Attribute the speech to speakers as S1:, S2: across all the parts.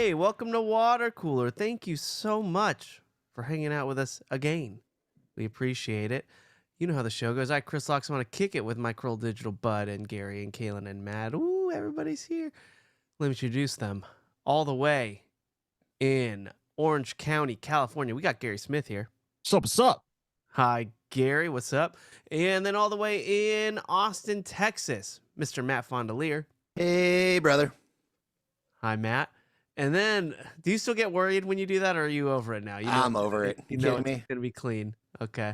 S1: Hey, welcome to Watercooler. Thank you so much for hanging out with us again. We appreciate it. You know how the show goes. I, Chris Locks, want to kick it with my Kroll Digital Bud and Gary and Kaylin and Matt. Ooh, everybody's here. Let me introduce them all the way in Orange County, California. We got Gary Smith here.
S2: What's up?
S1: Hi, Gary. What's up? And then all the way in Austin, Texas, Mr. Matt Fondelier.
S3: Hey, brother.
S1: Hi, Matt. And then, do you still get worried when you do that, or are you over it now? You know,
S3: I'm over it.
S1: You know
S3: kidding
S1: it's
S3: me?
S1: gonna be clean. Okay.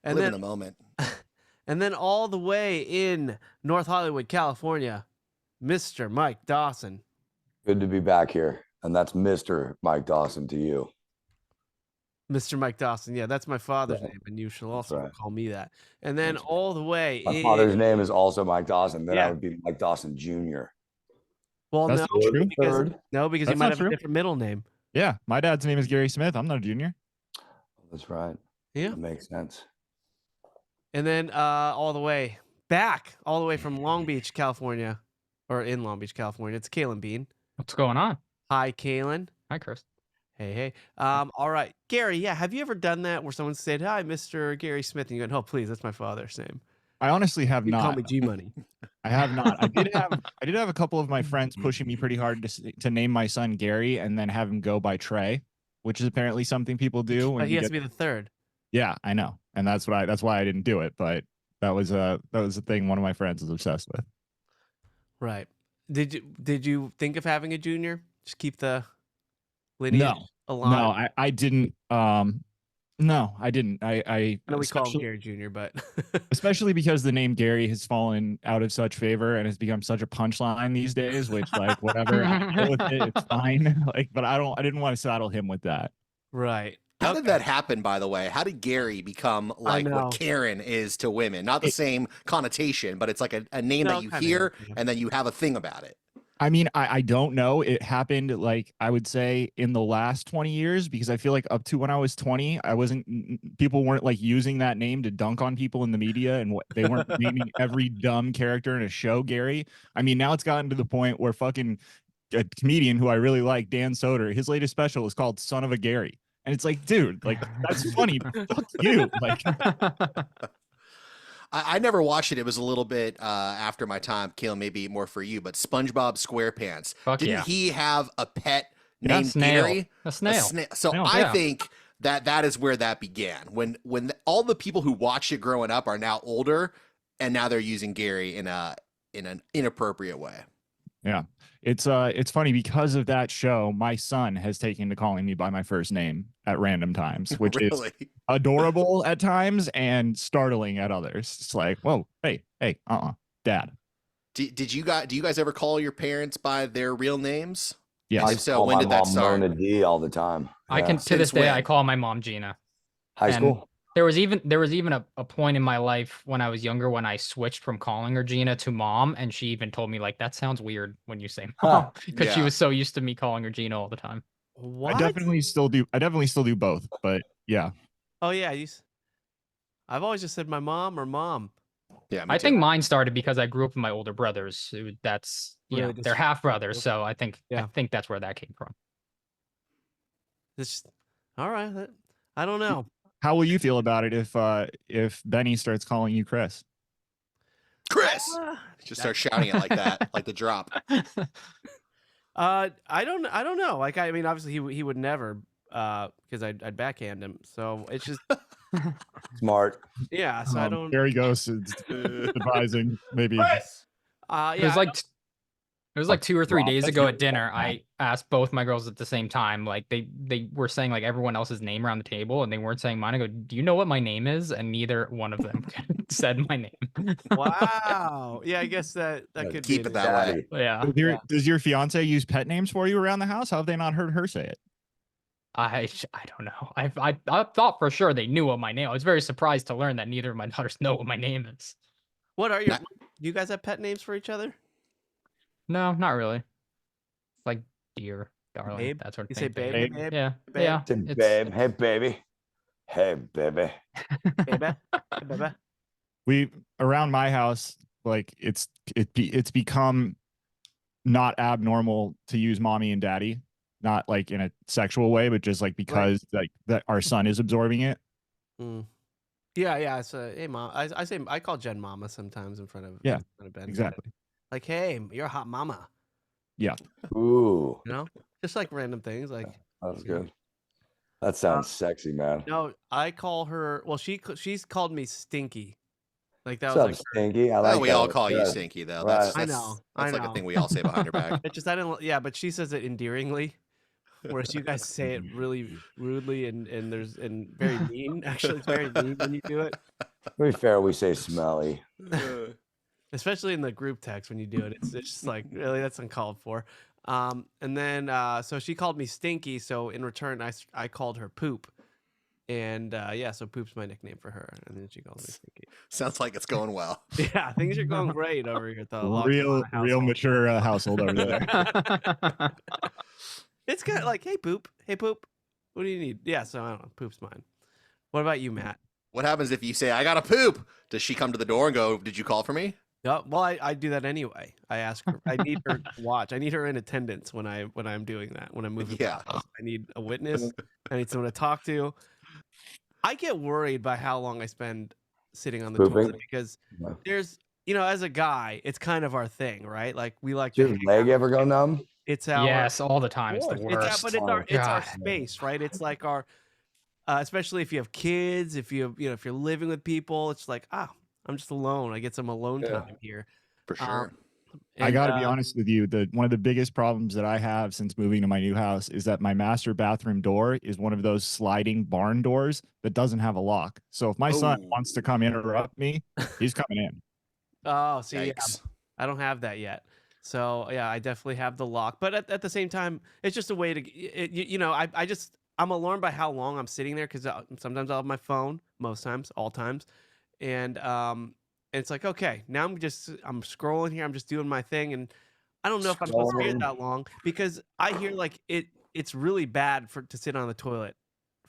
S1: And
S3: Live
S1: then
S3: in the moment.
S1: and then all the way in North Hollywood, California, Mr. Mike Dawson.
S4: Good to be back here. And that's Mr. Mike Dawson to you.
S1: Mr. Mike Dawson. Yeah, that's my father's name, and you shall also
S4: right.
S1: call me that. And then
S4: That's
S1: all the way
S4: My
S1: in...
S4: father's name is also Mike Dawson. Then
S1: Yeah.
S4: I would be Mike Dawson Jr.
S1: Well,
S2: That's
S1: no,
S2: not true.
S1: because, no, because you
S2: That's
S1: might
S2: not
S1: have
S2: true.
S1: a different middle name.
S2: Yeah, my dad's name is Gary Smith. I'm not a junior.
S4: That's right.
S1: Yeah.
S4: That makes sense.
S1: And then all the way back, all the way from Long Beach, California, or in Long Beach, California, it's Kaylin Bean.
S5: What's going on?
S1: Hi, Kaylin.
S5: Hi, Chris.
S1: Hey. All right. Gary, yeah, have you ever done that where someone said, "Hi, Mr. Gary Smith," and you go, "Oh, please, that's my father's name.
S2: I honestly have
S1: You
S2: not.
S1: call me G-Money."
S2: I have not. I did have a couple of my friends pushing me pretty hard to name my son Gary and then have him go by Trey, which is apparently something people do.
S1: But he has to be the third.
S2: Yeah, I know, and that's why I didn't do it. But that was a thing one of my friends was obsessed with.
S1: Right. Did you think of having a junior? Just keep the lineage alive?
S2: No, I didn't. No, I didn't. I
S1: know we call him Gary Jr., but
S2: especially because the name Gary has fallen out of such favor and has become such a punchline these days, which like whatever, I deal with it, it's fine. Like, but I didn't want to saddle him with that.
S1: Right.
S3: How did that happen, by the way? How did Gary become like what Karen is to women? Not the same connotation, but it's like a name that you hear and then you have a thing about it.
S2: I mean, I don't know. It happened like I would say in the last 20 years, because I feel like up to when I was 20, people weren't like using that name to dunk on people in the media, and they weren't naming every dumb character in a show Gary. I mean, now it's gotten to the point where fucking a comedian who I really like, Dan Soder, his latest special is called Son of a Gary. And it's like, dude, like that's funny. Fuck you. Like
S3: I never watched it. It was a little bit after my time. Kale, maybe more for you, but SpongeBob SquarePants. Didn't he have a pet named Gary?
S5: A snail.
S3: So I think that is where that began. When all the people who watched it growing up are now older, and now they're using Gary in an inappropriate way.
S2: Yeah, it's funny because of that show. My son has taken to calling me by my first name at random times, which
S3: Really?
S2: is adorable at times and startling at others. It's like, whoa, hey, dad.
S3: Do you guys ever call your parents by their real names?
S2: Yes.
S3: If so, when did that start?
S4: Mona D all the time.
S5: I can to this day I call my mom Gina.
S4: High school.
S5: There was even a point in my life when I was younger when I switched from calling her Gina to mom, and she even told me like that sounds weird when you say mom, because she was so used to me calling her Gina all the time.
S1: What?
S2: I definitely still do both, but yeah.
S1: Oh yeah, I've always just said my mom or mom.
S3: Yeah,
S5: I think mine started because I grew up with my older brothers. That's they're half brothers, so I think that's where that came from.
S1: It's all right. I don't know.
S2: How will you feel about it if Benny starts calling you Chris?
S3: Chris, just start shouting it like that, like the drop.
S1: I don't know. Like, I mean, obviously he would never, because I'd backhand him. So it's just
S4: Smart.
S1: Yeah. So I don't.
S2: There he goes. It's advising maybe.
S1: Chris! Yeah.
S5: It was like 2 or 3 days ago at dinner. I asked both my girls at the same time. Like they were saying like everyone else's name around the table, and they weren't saying mine. I go, "Do you know what my name is?" And neither one of them said my name.
S1: Wow. Yeah, I guess that could
S3: keep
S1: be
S3: it that way.
S5: Yeah.
S2: Does your fiance use pet names for you around the house? How have they not heard her say it?
S5: I don't know. I thought for sure they knew what my name. I was very surprised to learn that neither of my daughters know what my name is.
S1: What are your? You guys have pet names for each other?
S5: No, not really. Like dear, darling,
S1: babe?
S5: that sort of
S1: You
S5: thing.
S1: say babe?
S5: Yeah,
S1: babe?
S5: yeah.
S4: Babe, hey baby, hey baby,
S1: baby, hey, baby.
S2: We around my house, like it's become not abnormal to use mommy and daddy. not like in a sexual way, but just like because like that our son is absorbing it.
S1: Mm. Yeah. So, hey, mom. I call Jen mama sometimes in front of
S2: Yeah,
S1: in front of Ben.
S2: Exactly.
S1: Like, hey, you're a hot mama.
S2: Yeah.
S4: Ooh,
S1: You know, just like random things. Like,
S4: that's
S1: you know.
S4: good. That sounds sexy, man.
S1: No, I call her. Well, she's called me Stinky. Like that
S4: What's
S1: was
S4: up,
S1: like
S4: Stinky? I like
S3: we
S4: that.
S3: all call you
S4: Good.
S3: Stinky though.
S4: Right.
S3: That's
S1: I know.
S3: That's like
S1: I know.
S3: a thing we all say behind your back.
S1: It's just I didn't. Yeah, but she says it endearingly, whereas you guys say it really rudely and very mean. Actually, it's very mean when you do it,
S4: To be fair, we say smelly.
S1: especially in the group text when you do it. It's just like really that's uncalled for. And then so she called me Stinky. So in return, I called her Poop. And yeah, so Poop's my nickname for her, and then she calls me Stinky.
S3: Sounds like it's going well.
S1: Yeah, things are going great over here. At the
S2: Real mature household over there.
S1: It's kind of like, hey Poop, what do you need? Yeah, so I don't know. Poop's mine. What about you, Matt?
S3: What happens if you say I gotta poop? Does she come to the door and go, "Did you call for me?"
S1: No, well, I do that anyway. I ask her. I need her to watch. I need her in attendance when I'm doing that. When I'm moving.
S3: Yeah.
S1: I need a witness. I need someone to talk to. I get worried by how long I spend sitting on the toilet because there's, as a guy, it's kind of our thing, right? Like we like
S4: Does your leg ever go numb?
S1: It's our
S5: Yes, all the time. It's the
S1: It's
S5: worst.
S1: but it's our
S5: God.
S1: space, right? It's like our, especially if you have kids, if if you're living with people, it's like I'm just alone. I get some alone time here.
S3: For sure.
S2: I got to be honest with you. One of the biggest problems that I have since moving to my new house is that my master bathroom door is one of those sliding barn doors that doesn't have a lock. So if my son wants to come interrupt me, he's coming in.
S1: Oh, see, I don't have that yet. So yeah, I definitely have the lock, but at the same time, it's just a way to, I'm alarmed by how long I'm sitting there because sometimes I'll have my phone, most times, all times, and it's like, okay, now I'm scrolling here, I'm just doing my thing, and I don't know if I'm supposed to be here that long because I hear like it's really bad to sit on the toilet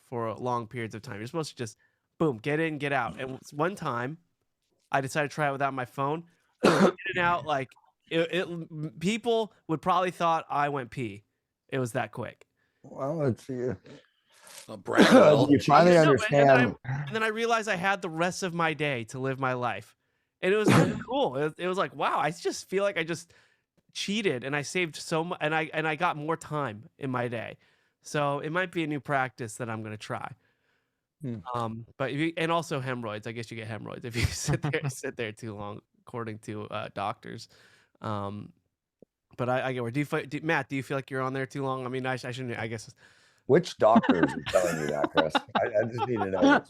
S1: for long periods of time. You're supposed to just boom, get in, get out. And one time, I decided to try it without my phone. In and out like people would probably thought I went pee. It was that quick.
S4: Well, let's see.
S3: You
S4: finally understand.
S1: And then I realized I had the rest of my day to live my life. And it was really cool. It was like, wow, I just feel like I just cheated and I saved so much and I got more time in my day. So it might be a new practice that I'm going to try. But and also hemorrhoids. I guess you get hemorrhoids if you sit there too long, according to doctors. But I get where. Matt, do you feel like you're on there too long? I mean, I shouldn't. I guess.
S4: Which doctors are telling you that, Chris? I just need to know.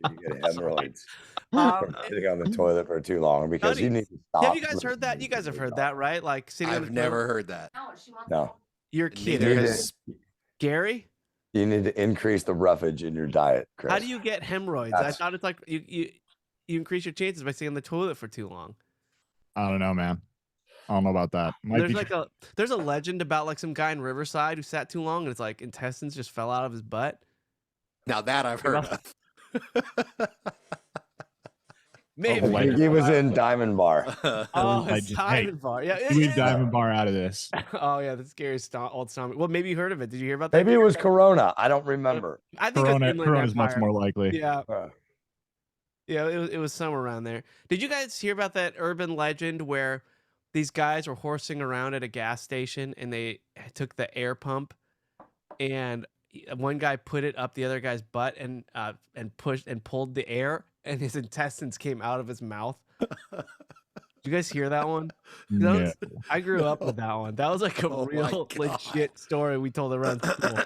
S4: You get hemorrhoids from sitting on the toilet for too long because you need to stop.
S1: Have you guys heard that? You guys have heard that, right? Like sitting.
S3: I've never heard that.
S4: No.
S1: You're kidding. Gary?
S4: You need to increase the roughage in your diet, Chris.
S1: How do you get hemorrhoids? I thought it's like you increase your chances by sitting on the toilet for too long.
S2: I don't know, man. I don't know about that.
S1: There's a legend about like some guy in Riverside who sat too long and it's like intestines just fell out of his butt.
S3: Now that I've heard of.
S1: Maybe
S4: he was in Diamond Bar.
S1: Oh, it's Diamond Bar. Yeah,
S2: leave Diamond Bar out of this.
S1: Oh yeah, that's scary old stomach. Well, maybe you heard of it. Did you hear about that?
S4: Maybe it was Corona. I don't remember.
S1: I think
S2: Corona is much more likely.
S1: Yeah. Yeah, it was somewhere around there. Did you guys hear about that urban legend where these guys were horsing around at a gas station and they took the air pump and one guy put it up the other guy's butt and pushed and pulled the air and his intestines came out of his mouth? Did you guys hear that one?
S2: No.
S1: I grew up with that one. That was like a real legit story we told around school.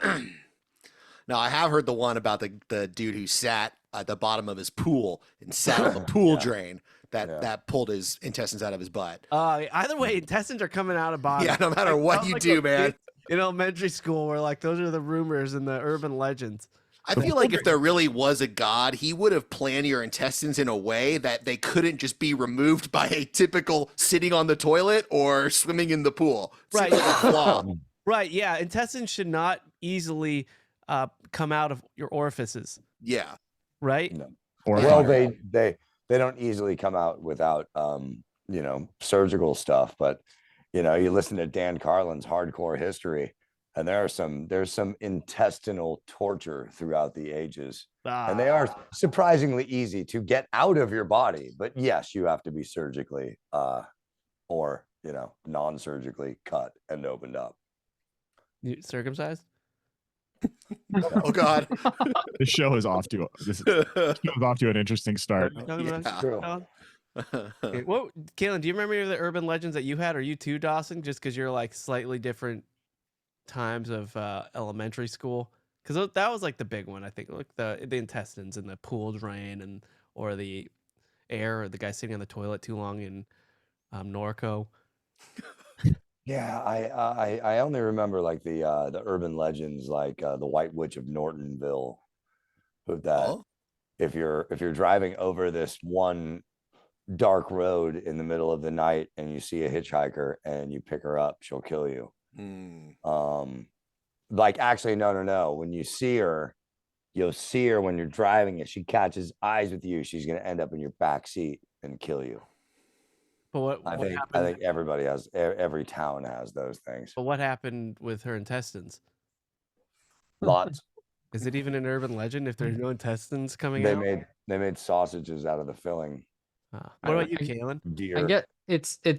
S3: Now I have heard the one about the dude who sat at the bottom of his pool and sat on the pool drain that pulled his intestines out of his butt.
S1: Either way, intestines are coming out of body.
S3: Yeah, no matter what you do, man.
S1: In elementary school, where like those are the rumors and the urban legends.
S3: I feel like if there really was a god, he would have planned your intestines in a way that they couldn't just be removed by a typical sitting on the toilet or swimming in the pool.
S1: Right.
S3: Like a flaw.
S1: Right. Yeah. Intestines should not easily come out of your orifices.
S3: Yeah.
S1: Right.
S4: No. Well, they don't easily come out without surgical stuff. But you listen to Dan Carlin's Hardcore History. And there's some intestinal torture throughout the ages. And they are surprisingly easy to get out of your body. But yes, you have to be surgically or non-surgically cut and opened up.
S1: You circumcised?
S3: Oh God.
S2: The show is off to an interesting start.
S3: Yeah.
S4: True.
S1: Okay, well, Kaylin, do you remember any of the urban legends that you had, or you too, Dawson? Just because you're like slightly different times of elementary school, because that was like the big one, I think, like the intestines and the pool drain or the air, or the guy sitting on the toilet too long in Norco.
S4: Yeah, I only remember like the urban legends, like the White Witch of Nortonville, that if you're driving over this one dark road in the middle of the night and you see a hitchhiker and you pick her up, she'll kill you. Like, actually, no. When you see her, you'll see her when you're driving it. She catches eyes with you. She's gonna end up in your back seat and kill you.
S1: But
S4: I think every town has those things.
S1: But what happened with her intestines?
S4: Lots.
S1: Is it even an urban legend if there's no intestines coming out?
S4: They made sausages out of the filling.
S1: What about you, Kaylin?
S4: Deer.
S5: I get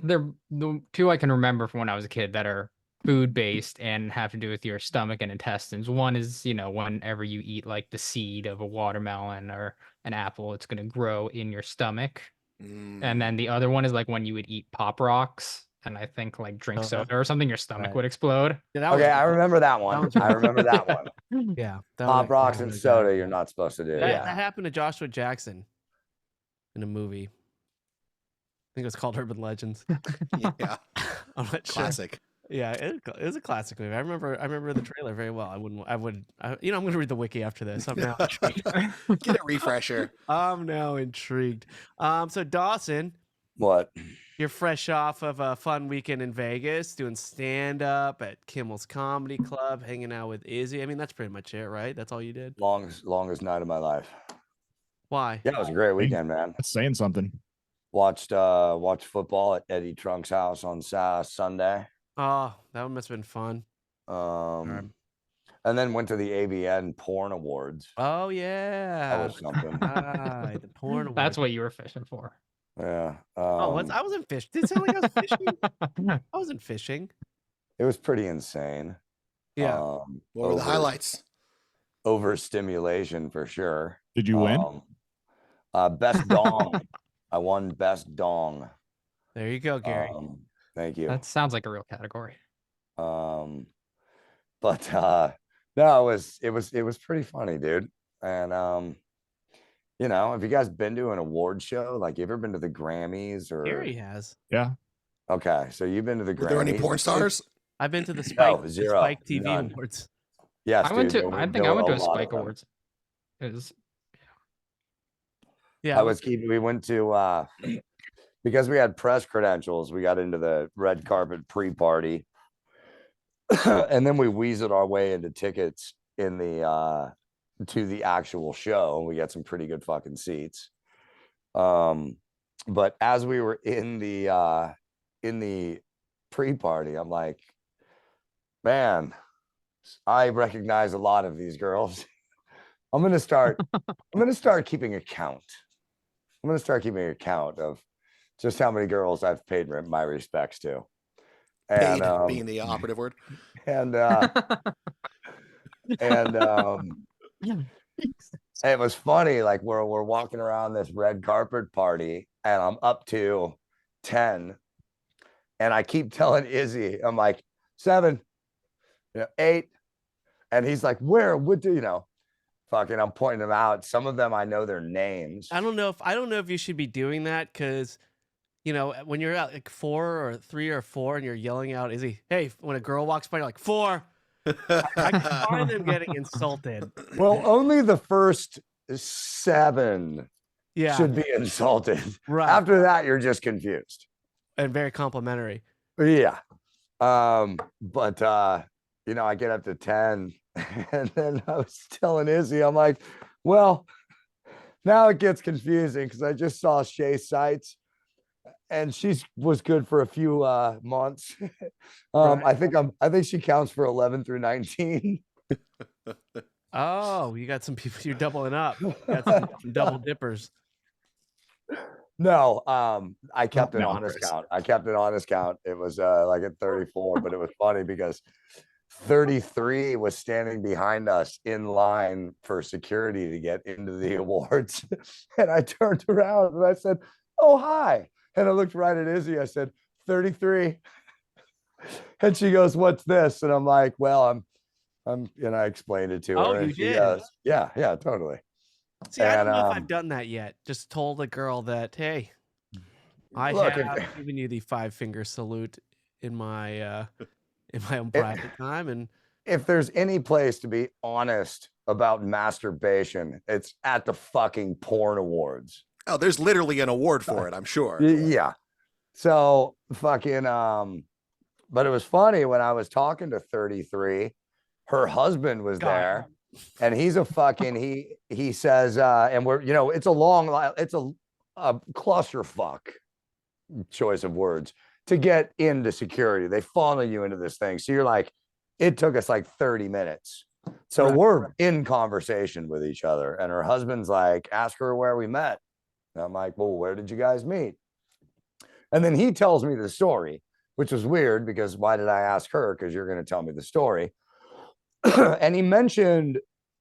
S5: they're the two I can remember from when I was a kid that are food based and have to do with your stomach and intestines. One is, whenever you eat like the seed of a watermelon or an apple, it's going to grow in your stomach. And then the other one is like when you would eat Pop Rocks and I think like drink soda or something, your stomach would explode.
S1: Yeah,
S4: I remember that one. I remember that one.
S1: Yeah.
S4: Pop Rocks and soda, you're not supposed to do.
S1: That happened to Joshua Jackson in a movie. I think it was called Urban Legends.
S3: Yeah.
S1: I'm not sure.
S3: Classic.
S1: Yeah, it was a classic movie. I remember the trailer very well. I'm going to read the wiki after this. I'm now intrigued.
S3: Get a refresher.
S1: I'm now intrigued. So Dawson,
S4: What?
S1: you're fresh off of a fun weekend in Vegas, doing stand up at Kimmel's Comedy Club, hanging out with Izzy. I mean, that's pretty much it, right? That's all you did.
S4: Longest night of my life.
S1: Why?
S4: Yeah, it was a great weekend, man.
S2: That's saying something.
S4: Watched football at Eddie Trunk's house on Sunday.
S1: Oh, that one must have been fun.
S4: And then went to the AVN Porn Awards.
S1: Oh yeah,
S4: That was something.
S1: The porn awards.
S5: That's what you were fishing for.
S4: Yeah.
S1: I wasn't fishing. Did it sound like I was fishing? I wasn't fishing.
S4: It was pretty insane.
S1: Yeah.
S3: What were the highlights?
S4: Overstimulation for sure.
S2: Did you win?
S4: Best dong. I won best dong.
S1: There you go, Gary.
S4: Thank you.
S5: That sounds like a real category.
S4: But no, it was pretty funny, dude. And have you guys been to an award show? Like, you ever been to the Grammys or?
S1: Gary has.
S2: Yeah.
S4: Okay, so you've been to the Grammys.
S3: Were there any porn stars?
S1: I've been to the Spike,
S4: No, zero.
S1: Spike TV
S4: None.
S1: Awards.
S4: Yes,
S5: I went
S4: dude,
S5: to a Spike Awards. It was
S1: Yeah,
S4: we went to because we had press credentials, we got into the red carpet pre-party. And then we weaseled our way into tickets in the to the actual show, and we got some pretty good fucking seats. But as we were in the pre-party, I'm like, man, I recognize a lot of these girls. I'm gonna start keeping account. I'm gonna start keeping account of just how many girls I've paid my respects to. And
S3: Paid being the operative word.
S4: And it was funny, like we're walking around this red carpet party and I'm up to 10, and I keep telling Izzy, I'm like 7, 8, and he's like, where would do fucking, I'm pointing them out. Some of them I know their names.
S1: I don't know if you should be doing that, because when you're at like 4 or 3 or 4 and you're yelling out, Izzy, hey, when a girl walks by, you're like 4. I can find them getting insulted.
S4: Well, only the first 7 should be insulted.
S1: Right.
S4: After that, you're just confused.
S1: And very complimentary.
S4: Yeah. But I get up to 10, and then I was telling Izzy, I'm like, well, now it gets confusing because I just saw Shay Seitz and she was good for a few months.
S1: Right.
S4: I think she counts for 11 through 19.
S1: Oh, you got some people. You're doubling up. You got some double dippers.
S4: No, I kept an
S2: no,
S4: honest
S2: Chris.
S4: count. I kept an honest count. It was like at 34, but it was funny because 33 was standing behind us in line for security to get into the awards. And I turned around and I said, "Oh, hi." And I looked right at Izzy. I said, 33. And she goes, "What's this?" And I'm like, "Well, and I explained it to
S1: Oh,
S4: her.
S1: you
S4: And she
S1: did?
S4: goes, "Yeah, yeah, totally."
S1: See, I don't
S4: And
S1: know if I've done that yet. Just told a girl that, hey, I
S4: look,
S1: have given you the 5-finger salute in my own private time, and
S4: if there's any place to be honest about masturbation, it's at the fucking porn awards.
S3: Oh, there's literally an award for it, I'm sure.
S4: Yeah. So fucking but it was funny when I was talking to 33, her husband was
S1: God.
S4: there, and he's a fucking he says and we're it's a clusterfuck, choice of words, to get into security. They funnel you into this thing. So you're like, it took us like 30 minutes. So
S1: Right.
S4: we're in conversation with each other. And her husband's like, ask her where we met. And I'm like, well, where did you guys meet? And then he tells me the story, which was weird because why did I ask her? Because you're going to tell me the story. And he mentioned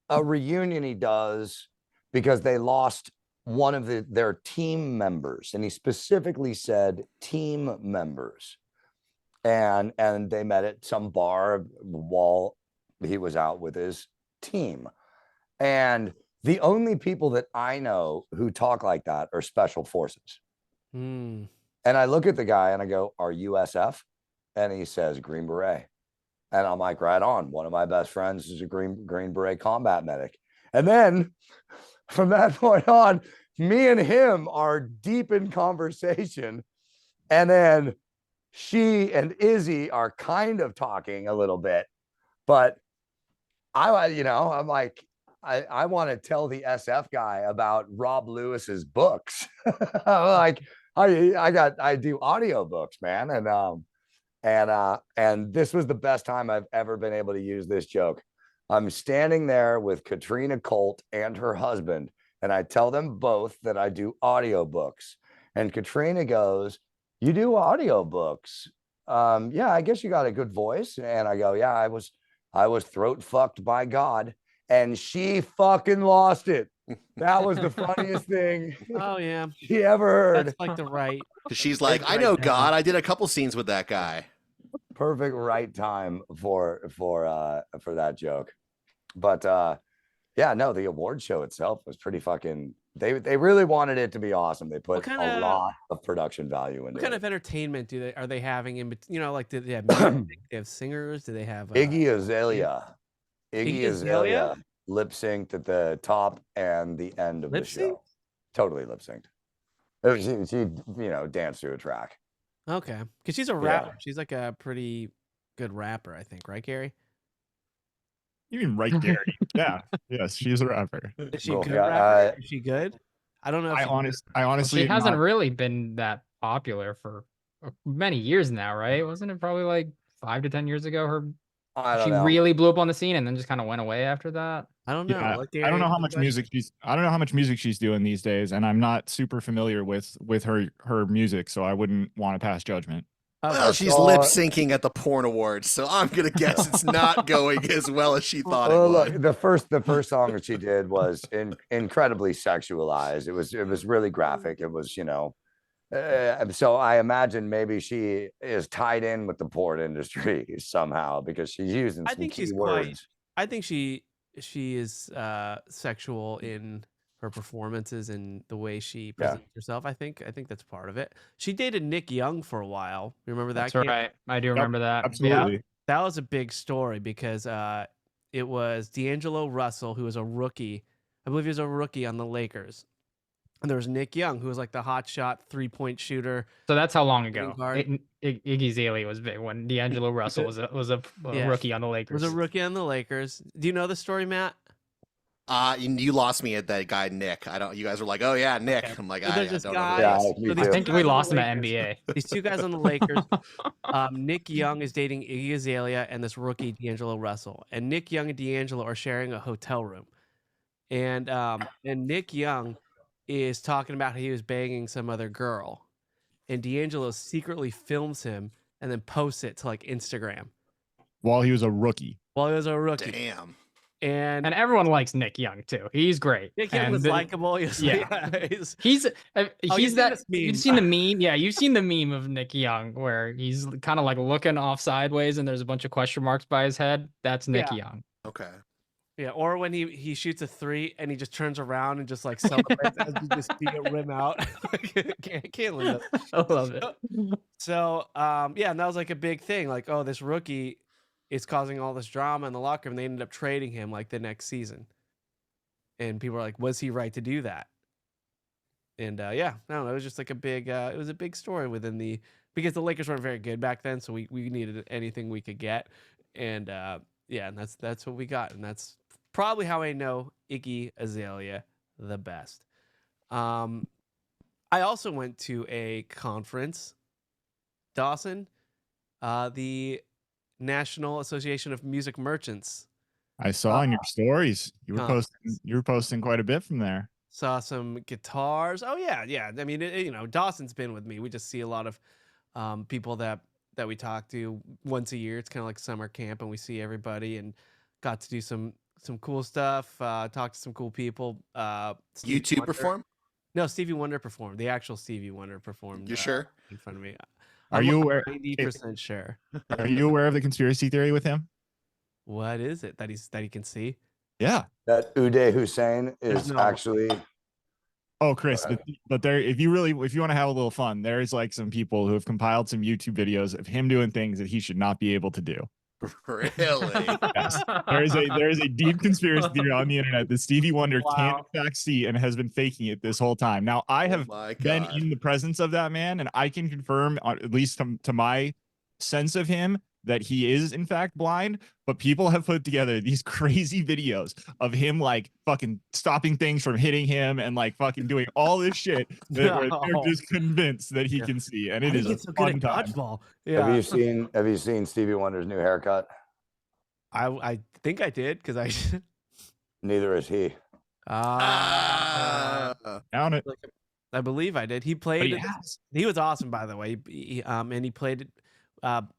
S4: a reunion he does because they lost one of their team members. And he specifically said team members. And they met at some bar while he was out with his team. And the only people that I know who talk like that are special forces.
S1: Hmm.
S4: And I look at the guy and I go, "Are you SF?" And he says, "Green Beret." And I'm like, right on. One of my best friends is a Green Beret combat medic. And then from that point on, me and him are deep in conversation. And then she and Izzy are kind of talking a little bit, but I'm like, I want to tell the SF guy about Rob Lewis's books. Like, I do audio books, man. And this was the best time I've ever been able to use this joke. I'm standing there with Katrina Colt and her husband, and I tell them both that I do audio books. And Katrina goes, "You do audiobooks? Yeah, I guess you got a good voice." And I go, "Yeah, I was throat fucked by God." And she fucking lost it. That was the funniest thing
S1: Oh yeah,
S4: she ever heard.
S1: that's like the right.
S3: Because she's like,
S1: It's
S3: I
S1: right
S3: know
S1: there.
S3: God. I did a couple scenes with that guy.
S4: Perfect right time for that joke. But yeah, no, the award show itself was pretty fucking. They really wanted it to be awesome. They put a lot of production value into
S1: What kind
S4: it.
S1: of entertainment are they having in? Like, do they have music? They have singers? Do they have
S4: Iggy Azalea.
S1: Iggy
S4: Iggy
S1: Azalea?
S4: Azalea lip synced at the top and the end of the
S1: Lip-synced?
S4: show. Totally lip synced. She danced to a track.
S1: Okay, because she's a rapper. She's like a pretty good rapper, I think, right, Gary?
S2: You mean right, Gary? Yeah. Yes, she's a rapper.
S1: Is she
S4: Cool.
S1: good
S4: Yeah,
S1: rapper? Is she good? I don't know. If
S2: I honestly
S5: She
S2: am
S5: hasn't
S2: not-
S5: really been that popular for many years now, right? Wasn't it probably like 5 to 10 years ago?
S4: I don't
S5: She
S4: know.
S5: really blew up on the scene and then just kind of went away after that.
S1: I don't know.
S2: Yeah,
S1: Like,
S2: I don't know how
S1: Gary,
S2: much
S1: question?
S2: music I don't know how much music she's doing these days, and I'm not super familiar with her music, so I wouldn't want to pass judgment.
S1: Okay.
S3: Well, she's lip syncing at the porn awards, so I'm gonna guess it's not going as well as she thought it would.
S4: Look, the first song that she did was incredibly sexualized. It was really graphic. It was so I imagine maybe she is tied in with the porn industry somehow because she's using some key words.
S1: I think she is sexual in her performances and the way she presents herself. I think that's part of it. She dated Nick Young for a while. You remember that?
S5: That's right. I do remember that.
S2: Absolutely.
S1: Yeah, that was a big story because it was D'Angelo Russell, who was a rookie. I believe he was a rookie on the Lakers. And there was Nick Young, who was like the hotshot 3-point shooter.
S5: So that's how long ago
S1: guard.
S5: Iggy Azalea was big, when D'Angelo Russell was a
S1: Yeah.
S5: rookie on the Lakers.
S1: Was a rookie on the Lakers. Do you know the story, Matt?
S3: You lost me at that guy Nick. I don't. You guys were like, "Oh yeah, Nick."
S1: Okay.
S3: I'm like,
S1: So
S3: I
S1: there's this
S3: don't
S1: guy.
S3: know.
S4: Yeah,
S3: Who
S4: me
S1: So
S4: too.
S5: I
S1: these
S5: think
S1: two
S5: we
S1: guys on
S5: lost
S1: the
S5: him at
S1: Lakers-
S5: NBA.
S1: These two guys on the Lakers. Nick Young is dating Iggy Azalea and this rookie D'Angelo Russell, and Nick Young and D'Angelo are sharing a hotel room, and Nick Young is talking about how he was banging some other girl, and D'Angelo secretly films him and then posts it to like Instagram
S2: While he was a rookie.
S1: while he was a rookie,
S3: he is. Damn.
S1: and
S5: And everyone likes Nick Young too. He's great.
S1: Nick Young
S5: And
S1: was
S5: the-
S1: likable. He was,
S5: yeah.
S1: he's-
S5: He's
S1: you've seen
S5: that
S1: this
S5: you've
S1: meme.
S5: seen the meme. Yeah, you've seen the meme of Nick Young where he's kind of like looking off sideways and there's a bunch of question marks by his head. That's Nick
S1: Yeah.
S5: Young.
S3: Okay.
S1: Yeah, or when he shoots a 3 and he just turns around and just like celebrates as you just see it rim out. can't live it.
S5: I love it.
S1: So yeah, and that was like a big thing. Like, oh, this rookie is causing all this drama in the locker room. They ended up trading him like the next season, and people were like, was he right to do that? And yeah, I don't know. It was just like a big. It was a big story within the because the Lakers weren't very good back then, so we needed anything we could get, and yeah, and that's what we got, and that's probably how I know Iggy Azalea the best. I also went to a conference, Dawson, the National Association of Music Merchants.
S2: I saw in your stories. You were
S1: conference.
S2: posting quite a bit from there.
S1: Saw some guitars. Oh yeah, yeah. I mean, you know, Dawson's been with me. We just see a lot of people that we talk to once a year. It's kind of like summer camp, and we see everybody and got to do some cool stuff. Talk to some cool people. Stevie
S3: YouTube
S1: Wonder-
S3: perform?
S1: No, Stevie Wonder performed. The actual Stevie Wonder performed.
S3: You sure?
S1: In front of me.
S2: Are
S1: I'm
S2: you
S1: like
S2: aware?
S1: 90% sure.
S2: Are you aware of the conspiracy theory with him?
S1: What is it that he can see?
S2: Yeah.
S4: That Uday Hussein is
S1: no-
S4: actually
S2: Oh, Chris,
S4: Go
S2: but there, if you want to have a little fun, there's like some people who have compiled some YouTube videos of him doing things that he should not be able to do.
S3: Really?
S2: Yes. There is a deep conspiracy theory on the internet that Stevie Wonder can't
S1: Wow.
S2: in fact see and has been faking it this whole time. Now, I have
S3: Oh my
S2: been
S3: God.
S2: in the presence of that man, and I can confirm, at least to my sense of him, that he is in fact blind. But people have put together these crazy videos of him like fucking stopping things from hitting him and like fucking doing all this shit that where
S1: No.
S2: they're just convinced that he
S1: Yeah.
S2: can see, and
S1: How
S2: it
S1: did
S2: is
S1: he
S2: a
S1: get so good
S2: fun
S1: at
S2: time.
S1: dodgeball? Yeah,
S4: Have you seen Stevie Wonder's new haircut?
S1: I think I did because I.
S4: Neither is he.
S2: Down it,
S1: I believe I did. He
S2: but
S1: played.
S2: he has.
S1: He was awesome, by the way. And he played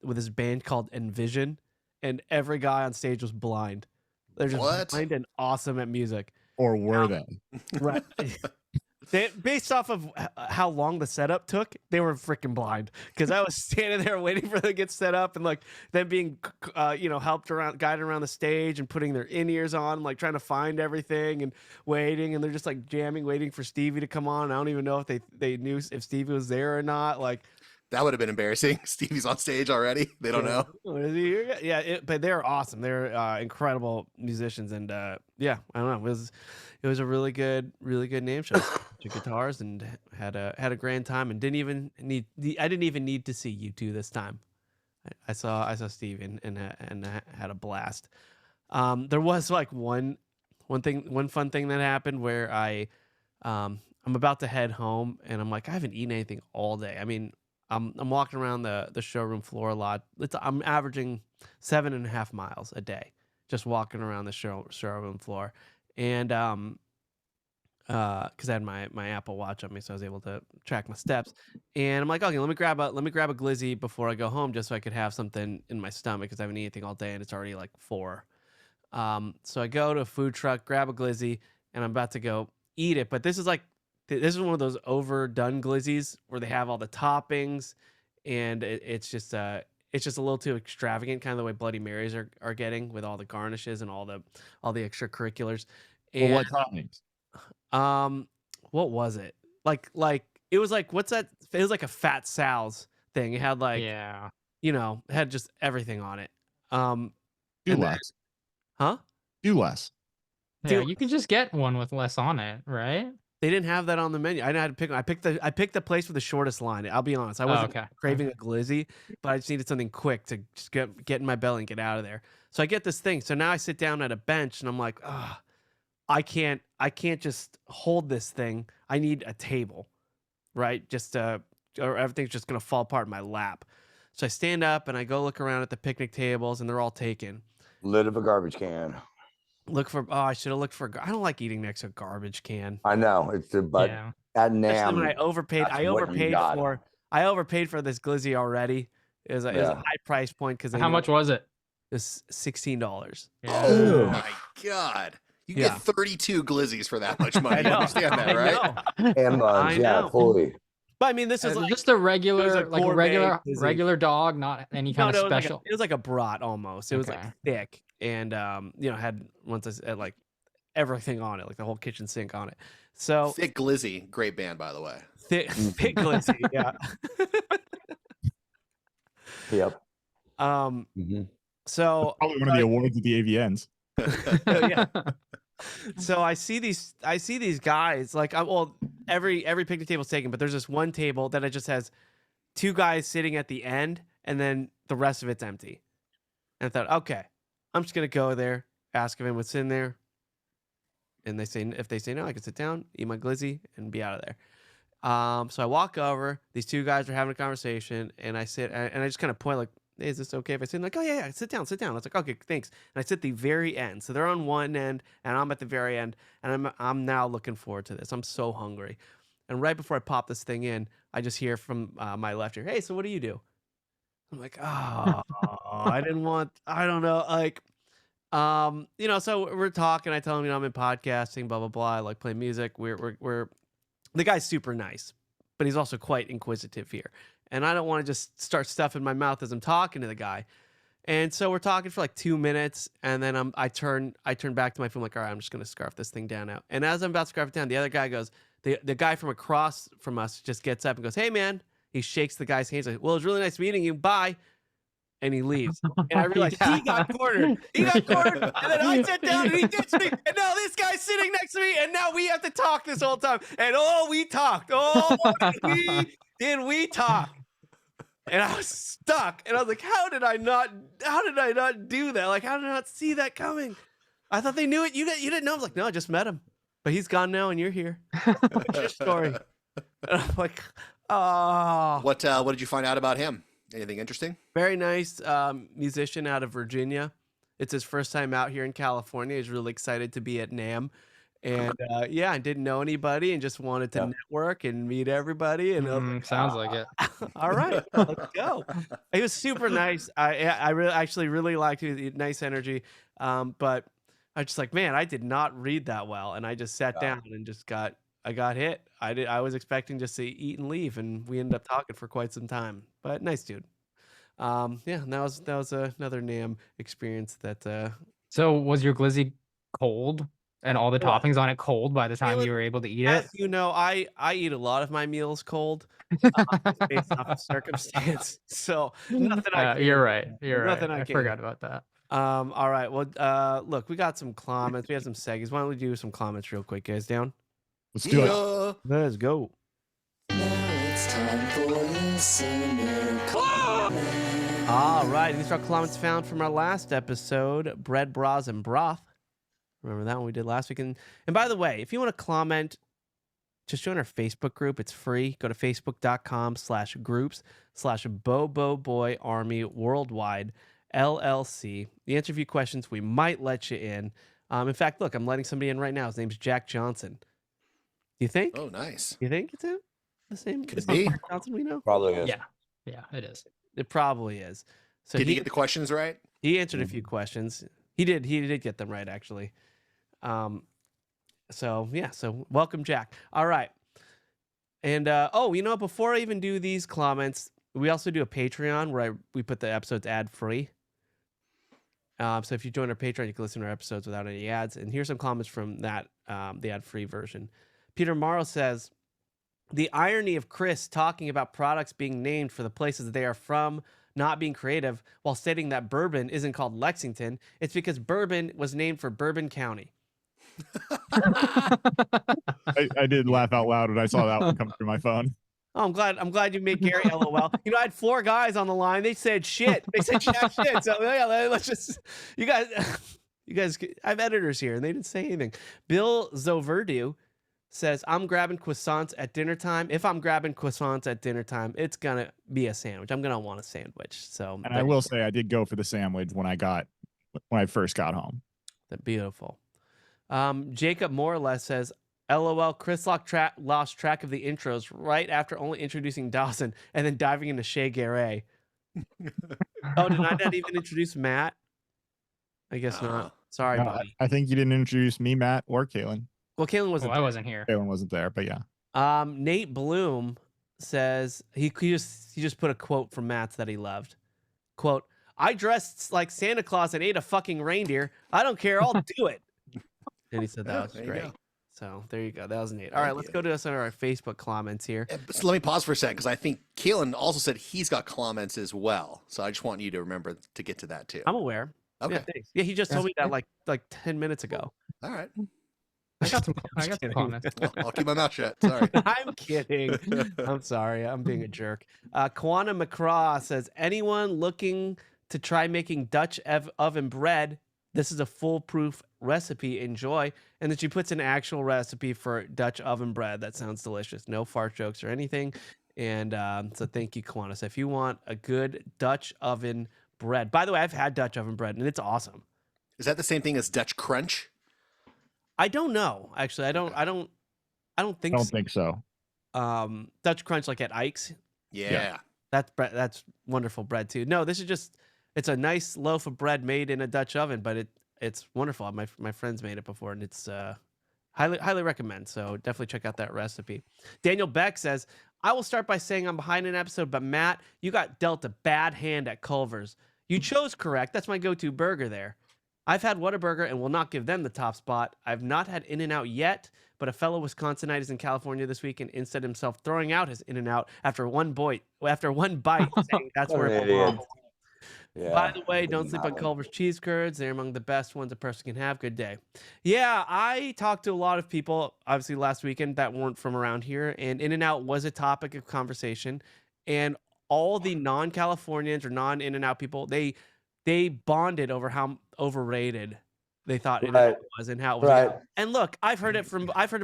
S1: with his band called Envision, and every guy on stage was blind. They're just
S3: What?
S1: blind and awesome at music.
S2: Or were they?
S1: Right. Based off of how long the setup took, they were freaking blind because I was standing there waiting for them to get set up and like them being, helped around, guided around the stage and putting their in-ears on, like trying to find everything and waiting. And they're just like jamming, waiting for Stevie to come on. I don't even know if they knew if Stevie was there or not. Like,
S3: That would have been embarrassing. Stevie's on stage already. They don't know.
S1: Is he here? Yeah, but they're awesome. They're incredible musicians, and yeah, I don't know. It was a really good name show. Two guitars and had a grand time, and didn't even need to see you two this time. I saw Steve and had a blast. There was like one fun thing that happened where I'm about to head home, and I'm like, I haven't eaten anything all day. I mean, I'm walking around the showroom floor a lot. I'm averaging 7.5 miles a day, just walking around the showroom floor, and because I had my Apple Watch on me, so I was able to track my steps. And I'm like, okay, let me grab a glizzy before I go home, just so I could have something in my stomach because I haven't eaten anything all day, and it's already like 4. So I go to a food truck, grab a glizzy, and I'm about to go eat it. But this is one of those overdone glizzies where they have all the toppings, and it's just a little too extravagant, kind of the way Bloody Marys are getting with all the garnishes and all the extracurriculars.
S2: Well,
S1: And
S2: what toppings?
S1: what was it? Like it was like, what's that? It was like a Fat Sal's thing. It had like,
S5: Yeah.
S1: it had just everything on it.
S2: Do
S1: and then-
S2: less.
S1: Huh?
S2: Do less.
S5: Yeah,
S1: Dude.
S5: you can just get one with less on it, right?
S1: They didn't have that on the menu. I didn't have to pick. I picked the place with the shortest line. I'll be honest. I wasn't
S5: okay.
S1: craving a glizzy, but I just needed something quick to just get in my belly and get out of there. So I get this thing. So now I sit down at a bench and I'm like, I can't just hold this thing. I need a table, right? Just or everything's just gonna fall apart in my lap. So I stand up and I go look around at the picnic tables, and they're all taken.
S4: Lid of a garbage can.
S1: Look for I should have looked for. I don't like eating next to a garbage can.
S4: I know it's the but
S5: Yeah.
S4: at
S1: Especially when
S4: NAM.
S1: I overpaid.
S4: that's what you got.
S1: I overpaid for this glizzy already. It was a
S4: Yeah.
S1: high price point because
S5: How much was it?
S1: It's $16.
S3: Oh my god. You
S1: Yeah.
S3: get 32 glizzies for that much money.
S1: I
S3: You
S1: know.
S3: understand that,
S1: I
S3: right?
S1: know.
S4: And
S1: I
S4: yeah,
S1: know.
S4: fully.
S1: But I mean, this is like
S5: just a regular, like a
S1: gourmet glizzy.
S5: regular dog, not any
S1: No,
S5: kind
S1: no,
S5: of special.
S1: it was like a brat almost. It was like
S5: Okay.
S1: thick and had like everything on it, like the whole kitchen sink on it. So
S3: Thick Glizzy, great band by the way.
S1: thick glizzy, yeah.
S4: Yep.
S1: So
S2: Probably one of the awards at the AVNs.
S1: yeah. So I see these guys like every picnic table's taken, but there's this one table that it just has two guys sitting at the end, and then the rest of it's empty. And I thought, okay, I'm just gonna go there, ask if anyone's in there, and if they say no, I can sit down, eat my glizzy, and be out of there. So I walk over. These two guys are having a conversation, and I sit and I just kind of point like, hey, is this okay if I sit? Like, oh yeah, sit down. I was like, okay, thanks. And I sit at the very end. So they're on one end, and I'm at the very end, and I'm now looking forward to this. I'm so hungry. And right before I pop this thing in, I just hear from my left ear, hey, so what do you do? I'm like, oh, I don't know, like, so we're talking. I tell him, I'm in podcasting, blah blah blah. I like playing music. We're the guy's super nice, but he's also quite inquisitive here. And I don't want to just start stuff in my mouth as I'm talking to the guy. And so we're talking for like 2 minutes, and then I turn back to my phone like, all right, I'm just gonna scarf this thing down now. And as I'm about to scarf it down, the other guy goes, the guy from across from us just gets up and goes, hey man. He shakes the guy's hand. He's like, well, it was really nice meeting you. Bye. And he leaves. And I realized he got cornered. And then I sat down and he ditched me. And now this guy's sitting next to me. And now we have to talk this whole time. And we talked. Did we talk? And I was stuck. And I was like, how did I not do that? Like, how did I not see that coming? I thought they knew it. You didn't know. I was like, no, I just met him. But he's gone now and you're here. What's your story? And I'm like, oh.
S3: What did you find out about him? Anything interesting?
S1: Very nice musician out of Virginia. It's his first time out here in California. He's really excited to be at NAM. And I didn't know anybody and just wanted to network and meet everybody. And I was like,
S5: sounds like it.
S1: All right, let's go. He was super nice. I really liked it. Nice energy. But I was just like, man, I did not read that well. And I just sat down and I got hit. I was expecting just to eat and leave, and we ended up talking for quite some time. But nice dude. That was another NAM experience that.
S5: So was your glizzy cold and all the toppings on it cold by the time you were able to eat it?
S1: You know, I eat a lot of my meals cold, based off of circumstance. So nothing.
S5: You're right.
S1: Nothing
S5: I forgot about that.
S1: All right. Well, look, we got some comments. We have some seggies. Why don't we do some comments real quick, guys? Down.
S2: Let's do it.
S1: Let's go.
S6: Now it's time for listener comments.
S1: All right. These are comments found from our last episode, Bread, Bras, and Broth. Remember that one we did last week? And by the way, if you want to comment, just join our Facebook group. It's free. Go to facebook.com/groups/Bobo Army Worldwide LLC. You answer a few questions, we might let you in. In fact, look, I'm letting somebody in right now. His name's Jack Johnson. Do you think?
S3: Oh, nice.
S1: You think it's him? The same?
S3: Could
S1: it's
S3: it be?
S1: not Mark Johnson we know?
S4: Probably is.
S5: Yeah, it is.
S1: It probably is. So
S3: Did he get the questions right?
S1: He answered a few questions. He did get them right, actually. So welcome, Jack. All right. And before I even do these comments, we also do a Patreon where we put the episodes ad free. So if you join our Patreon, you can listen to our episodes without any ads. And here's some comments from that, the ad free version. Peter Morrow says, the irony of Chris talking about products being named for the places they are from, not being creative, while stating that bourbon isn't called Lexington. It's because bourbon was named for Bourbon County.
S2: I did laugh out loud when I saw that one come through my phone.
S1: Oh, I'm glad you made Gary LOL. I had 4 guys on the line. They said shit. They said jack shit. So yeah, let's just, you guys, You guys, I have editors here, and they didn't say anything. Bill Zoverdu says, I'm grabbing croissants at dinner time. If I'm grabbing croissants at dinner time, it's going to be a sandwich. I'm going to want a sandwich. So,
S2: And I will say I did go for the sandwich when I first got home.
S1: Beautiful. Jacob more or less says, LOL, Chris lost track of the intros right after only introducing Dawson and then diving into Shea Garay. Oh, did I not even introduce Matt? I guess not. Sorry,
S2: No,
S1: buddy.
S2: I think you didn't introduce me, Matt, or Kaylin.
S1: Well, Kaylin wasn't
S5: I
S1: there.
S5: wasn't here.
S2: Kaylin wasn't there, but yeah.
S1: Nate Bloom says he just put a quote from Matt's that he loved. Quote, I dressed like Santa Claus and ate a fucking reindeer. I don't care. I'll do it. And he said that was great. So there you go. That was Nate. All right, let's go to some of our Facebook comments here.
S3: So let me pause for a second because I think Keelan also said he's got comments as well. So I just want you to remember to get to that too.
S1: I'm aware.
S3: Okay.
S1: Yeah, thanks. Yeah, he just told me that like 10 minutes ago.
S3: All right.
S5: I got some
S1: kidding.
S5: comments.
S3: I'll keep my mouth shut. Sorry.
S1: I'm kidding. I'm sorry. I'm being a jerk. Kwana McCraw says, anyone looking to try making Dutch oven bread, this is a foolproof recipe. Enjoy. And then she puts an actual recipe for Dutch oven bread. That sounds delicious. No fart jokes or anything. And so thank you, Kwana. So if you want a good Dutch oven bread, by the way, I've had Dutch oven bread and it's awesome.
S3: Is that the same thing as Dutch Crunch?
S1: I don't know. Actually, I don't think
S2: I don't
S1: so.
S2: think so.
S1: Dutch Crunch like at Ike's.
S3: Yeah.
S1: That's wonderful bread too. No, this is just, it's a nice loaf of bread made in a Dutch oven, but it's wonderful. My friends made it before, and it's highly recommend. So definitely check out that recipe. Daniel Beck says, I will start by saying I'm behind an episode, but Matt, you got dealt a bad hand at Culver's. You chose correct. That's my go-to burger there. I've had Whataburger and will not give them the top spot. I've not had In-N-Out yet, but a fellow Wisconsinite is in California this week and instead himself throwing out his In-N-Out after one bite, saying that's
S4: What
S1: where
S4: an
S1: it belongs.
S4: Yeah.
S1: By the way, don't sleep on Culver's cheese curds. They're among the best ones a person can have. Good day. Yeah, I talked to a lot of people, obviously last weekend, that weren't from around here, and In-N-Out was a topic of conversation. And all the non-Californians or non-In-N-Out people, they bonded over how overrated they thought In-N-Out was and how it was.
S4: Right.
S1: And look, I've heard it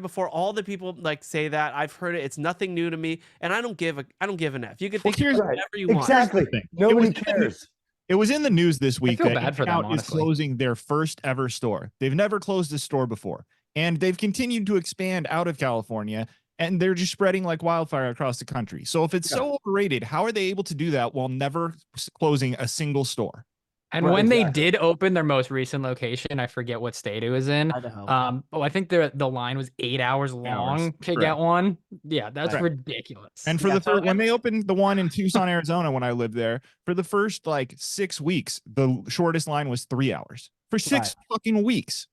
S1: before. All the people like say that. I've heard it. It's nothing new to me, and I don't give an F. You can think
S2: here's-
S1: whatever you want.
S4: Exactly.
S2: thing.
S4: Nobody cares.
S2: It was in the news this week
S5: feel
S2: that
S5: bad for them,
S2: In-N-Out is
S5: honestly.
S2: closing their first ever store. They've never closed a store before, and they've continued to expand out of California, and they're just spreading like wildfire across the country. So if it's so overrated, how are they able to do that while never closing a single store?
S5: And
S4: Right,
S5: when they
S4: exactly.
S5: did open their most recent location, I forget what state it was in.
S1: Idaho.
S5: I think the line was 8 hours long to
S2: correct.
S5: get one. Yeah, that's
S2: Right.
S5: ridiculous.
S2: And for
S1: Yeah,
S2: the
S1: so
S2: when they opened the one in Tucson, Arizona, when I lived there, for the first like 6 weeks, the shortest line was 3 hours for 6 fucking weeks.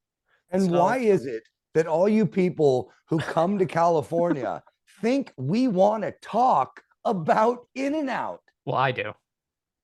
S4: And
S1: So-
S4: why is it that all you people who come to California think we want to talk about In-N-Out?
S5: Well, I do.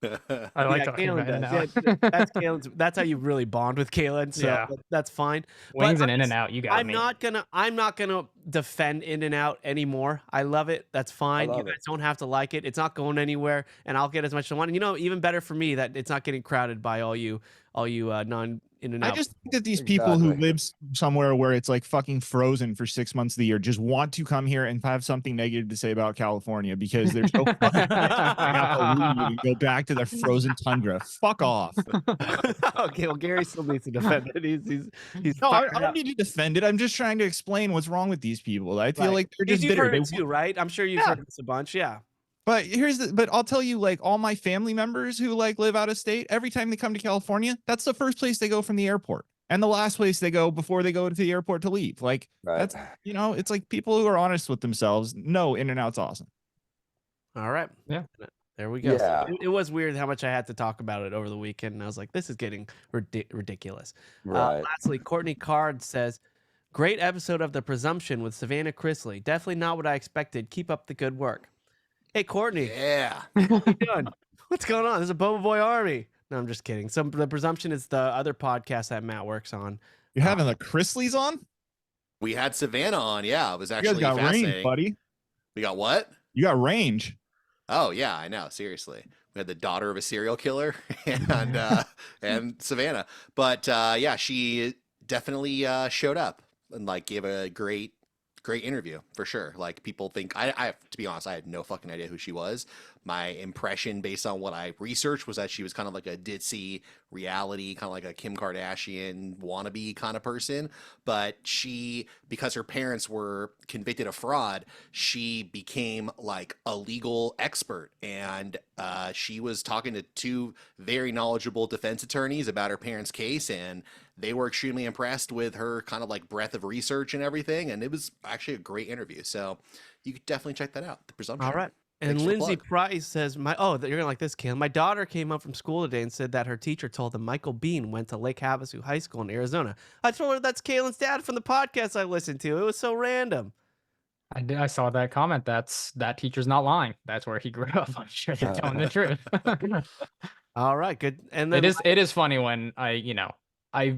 S5: I like talking
S1: Kalen
S5: about
S1: does.
S5: In-N-Out.
S1: Yeah, that's Kalen's. That's how you really bond with Kalen. So
S5: Yeah.
S1: that's fine.
S5: Wings
S1: But
S5: and In-N-Out, you got
S1: I'm
S5: me.
S1: not gonna defend In-N-Out anymore. I love it. That's fine. You
S4: love
S1: guys
S4: it.
S1: don't have to like it. It's not going anywhere, and I'll get as much as I want. And, even better for me that it's not getting crowded by all you non-In-N-Out.
S2: I just think that these people who
S4: Exactly.
S2: live somewhere where it's like fucking frozen for 6 months of the year just want to come here and have something negative to say about California because they're so fucking and go back to their frozen tundra. Fuck off.
S1: Okay, well, Gary still needs to defend it. He's
S2: No, I
S1: fired
S2: don't
S1: up.
S2: need to defend it. I'm just trying to explain what's wrong with these people. I feel
S1: Right.
S2: like they're
S1: Because
S2: just
S1: you've
S2: bitter.
S1: heard
S2: They
S1: it too, right? I'm sure you've
S2: Yeah.
S1: heard this a bunch. Yeah.
S2: But but I'll tell you, like all my family members who like live out of state, every time they come to California, that's the first place they go from the airport and the last place they go before they go to the airport to leave. Like that's, it's like people who are honest with themselves. No, In-N-Out's awesome.
S1: All right.
S5: Yeah.
S1: There we go. So
S4: Yeah.
S1: it was weird how much I had to talk about it over the weekend. And I was like, this is getting ridiculous.
S4: Right.
S1: Lastly, Courtney Card says, great episode of The Presumption with Savannah Chrisley. Definitely not what I expected. Keep up the good work. Hey, Courtney.
S3: Yeah.
S1: What you doing? What's going on? There's a Boba Boy Army. No, I'm just kidding. The Presumption is the other podcast that Matt works on.
S2: You're having the Chrisleys on?
S3: We had Savannah on. Yeah, it was
S2: You
S3: actually
S2: guys got range,
S3: fascinating.
S2: buddy.
S3: We got what?
S2: You got range.
S3: Oh yeah, I know. Seriously, We had the daughter of a serial killer and Savannah. But yeah, she definitely showed up and like gave a great interview for sure. Like people think I to be honest, I had no fucking idea who she was. My impression based on what I researched was that she was kind of like a ditzy reality, kind of like a Kim Kardashian wannabe kind of person. But she, because her parents were convicted of fraud, she became like a legal expert. And she was talking to two very knowledgeable defense attorneys about her parents' case. And they were extremely impressed with her kind of like breadth of research and everything. And it was actually a great interview. So you could definitely check that out. The Presumption.
S1: All right. And
S3: Thanks for the
S1: Lindsay
S3: plug.
S1: Price says, you're gonna like this, Cam. My daughter came up from school today and said that her teacher told them Michael Bean went to Lake Havasu High School in Arizona. I told her that's Kaylin's dad from the podcast I listened to. It was so random.
S5: I saw that comment. That teacher's not lying. That's where he grew up. I'm sure they're telling the truth.
S1: All right, good. And then
S5: it is funny when I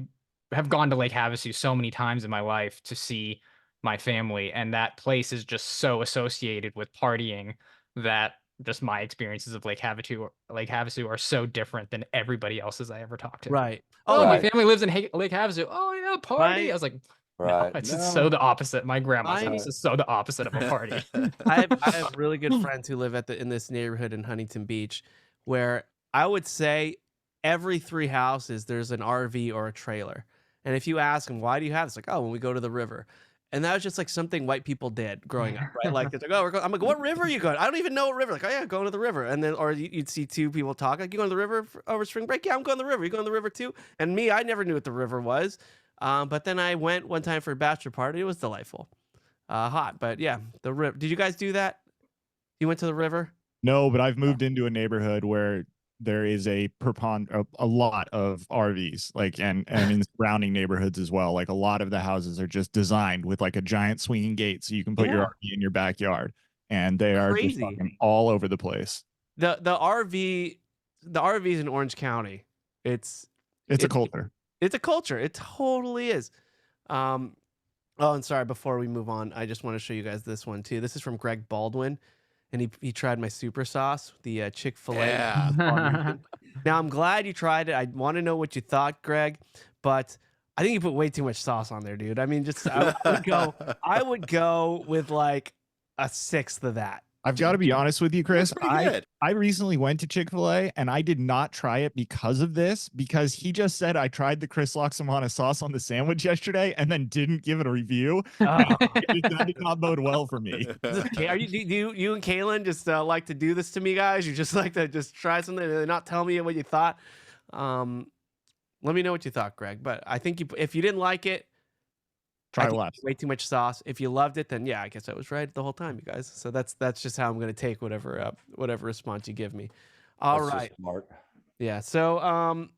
S5: have gone to Lake Havasu so many times in my life to see my family, and that place is just so associated with partying that just my experiences of Lake Havasu are so different than everybody else's I ever talked to.
S1: right.
S5: Oh,
S4: Right.
S5: my family lives in Lake Havasu. Oh yeah, party.
S1: Right.
S5: I was like,
S4: Right.
S5: no, it's
S4: No.
S5: just so the opposite. My grandma's
S1: I-
S5: house is so the opposite of a party.
S1: I have really good friends who live in this neighborhood in Huntington Beach, where I would say every 3 houses there's an RV or a trailer. And if you ask them, why do you have this? Like, oh, when we go to the river. And that was just like something white people did growing up, right? Like, it's like, oh, I'm like, what river are you going? I don't even know what river. Like, oh yeah, going to the river. And then, or you'd see two people talk, like, you going to the river over spring break? Yeah, I'm going to the river. You going to the river too? And me, I never knew what the river was. But then I went one time for a bachelor party. It was delightful, hot. But yeah, the river. Did you guys do that? You went to the river?
S2: No, but I've moved into a neighborhood where there is a lot of RVs, like and in surrounding neighborhoods as well. Like a lot of the houses are just designed with like a giant swinging gate, so you can put your RV in your backyard, and they are just
S1: Crazy.
S2: fucking all over the place.
S1: The RVs in Orange County.
S2: It's a culture.
S1: It's a culture. It totally is. Oh, and sorry, before we move on, I just want to show you guys this one too. This is from Greg Baldwin, and he tried my super sauce, the Chick-fil-A.
S3: Yeah.
S1: Now I'm glad you tried it. I want to know what you thought, Greg, but I think you put way too much sauce on there, dude. I mean, just I would go with like a sixth of that.
S2: I've got to be honest with you, Chris.
S3: Pretty good.
S2: I recently went to Chick-fil-A and I did not try it because of this, because he just said I tried the Chris Loxamana sauce on the sandwich yesterday and then didn't give it a review. That did not bode well for me.
S1: Are you and Kaylin just like to do this to me, guys? You just like to just try something and not tell me what you thought? Let me know what you thought, Greg. But I think if you didn't like it,
S2: Try less.
S1: way too much sauce. If you loved it, then yeah, I guess I was right the whole time, you guys. So that's just how I'm gonna take whatever response you give me. All
S4: That's just
S1: right,
S4: smart.
S1: yeah. So